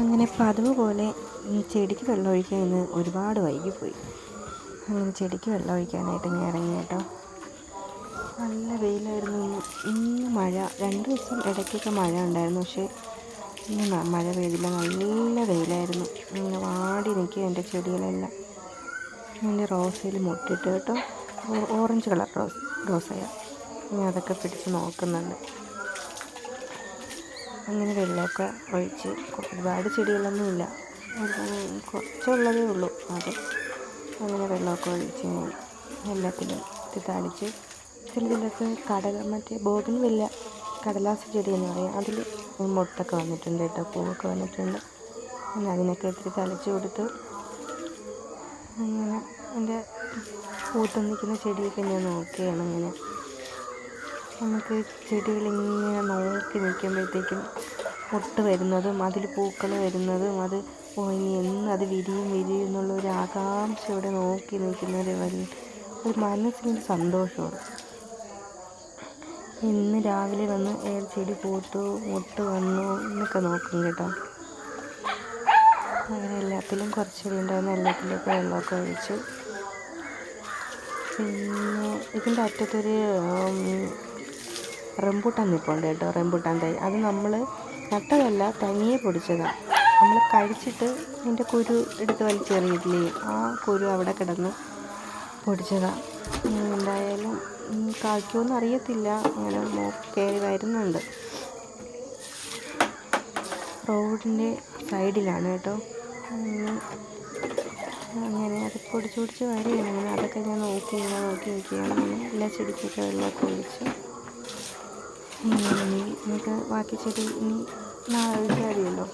അങ്ങനെ പതിവ് പോലെ ചെടിക്ക് വെള്ളമൊഴിക്കാൻ ഇന്ന് ഒരുപാട് വൈകിപ്പോയി. അങ്ങനെ ചെടിക്ക് വെള്ളമൊഴിക്കാനായിട്ട് ഞാൻ ഇറങ്ങി കേട്ടോ. നല്ല വെയിലായിരുന്നു. ഇന്ന് മഴ 2 ദിവസം ഇടയ്ക്കൊക്കെ മഴ ഉണ്ടായിരുന്നു, പക്ഷേ ഇന്ന് മഴ പെയ്തില്ല. നല്ല വെയിലായിരുന്നു. ഇങ്ങനെ വാടി നിൽക്കുക എൻ്റെ ചെടികളെല്ലാം. എൻ്റെ റോസയിൽ മുട്ടിട്ട് കേട്ടോ, ഓറഞ്ച് കളർ റോസയാണ്. ഞാൻ അതൊക്കെ പിടിച്ച് നോക്കുന്നുണ്ട്. അങ്ങനെ വെള്ളമൊക്കെ ഒഴിച്ച്, ഒരുപാട് ചെടികളൊന്നുമില്ല, കുറച്ചുള്ളതേ ഉള്ളൂ. അത് അങ്ങനെ വെള്ളമൊക്കെ ഒഴിച്ച് ഞാൻ എല്ലാത്തിലും തളിച്ച്. ചിലതിലൊക്കെ മറ്റേ ബോഗൺവില്ല കടലാസ് ചെടി എന്ന് പറയും, അതിൽ മൊട്ടൊക്കെ വന്നിട്ടുണ്ട് കേട്ടോ, പൂവൊക്കെ വന്നിട്ടുണ്ട്. അങ്ങനെ അതിനൊക്കെ ഇത്തിരി തളിച്ച് കൊടുത്ത് അങ്ങനെ എൻ്റെ പൂത്ത് നിൽക്കുന്ന ചെടിയൊക്കെ ഞാൻ നോക്കുകയാണ്. അങ്ങനെ നമുക്ക് ചെടികളിങ്ങനെ നോക്കി നിൽക്കുമ്പോഴത്തേക്കും മൊട്ട് വരുന്നതും അതിൽ പൂക്കൾ വരുന്നതും അത് ഇനി എന്ന് അത് വിരിയും എന്നുള്ളൊരു ആകാംക്ഷയോടെ നോക്കി നിൽക്കുന്നൊരു മനസ്സിനൊരു സന്തോഷമാണ്. ഇന്ന് രാവിലെ വന്ന് ചെടി പൂത്തു, മൊട്ട് വന്നു എന്നൊക്കെ നോക്കും കേട്ടോ. അങ്ങനെ എല്ലാത്തിലും കുറച്ച് ചെടി ഉണ്ടാകുന്ന എല്ലാത്തിലേക്ക് വെള്ളമൊക്കെ ഒഴിച്ചു. പിന്നെ ഇതിൻ്റെ അറ്റത്തൊരു റംബൂട്ടാൻ നിൽപ്പുണ്ട് കേട്ടോ, റംബൂട്ടാൻ തൈ. അത് നമ്മൾ നട്ടതല്ല, തനിയെ പൊടിച്ചതാണ്. നമ്മൾ കഴിച്ചിട്ട് അതിൻ്റെ കുരു എടുത്ത് വലിച്ചെറിയില്ലേ, ആ കുരു അവിടെ കിടന്ന് പൊടിച്ചതാണ്. എന്തായാലും കായ്ക്കുമെന്ന് അറിയത്തില്ല, അങ്ങനെ കയറി വരുന്നുണ്ട്. റോഡിൻ്റെ സൈഡിലാണ് കേട്ടോ. അങ്ങനെ അത് പൊടിച്ച് വരികയാണ്. അങ്ങനെ അതൊക്കെ ഞാൻ നോക്കി നിൽക്കുകയാണ്. അങ്ങനെ എല്ലാ ചെടിക്കൊക്കെ വെള്ളമൊക്കെ ഒഴിച്ചു. നമുക്ക് ബാക്കി ചെടി ഇനി നാളെ ഒഴിച്ചാൽ മതിയല്ലോ.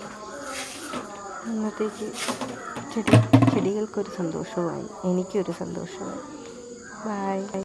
ഇന്നത്തേക്ക് ചെടികൾക്കൊരു സന്തോഷമായി, എനിക്കൊരു സന്തോഷമായി. ബൈ.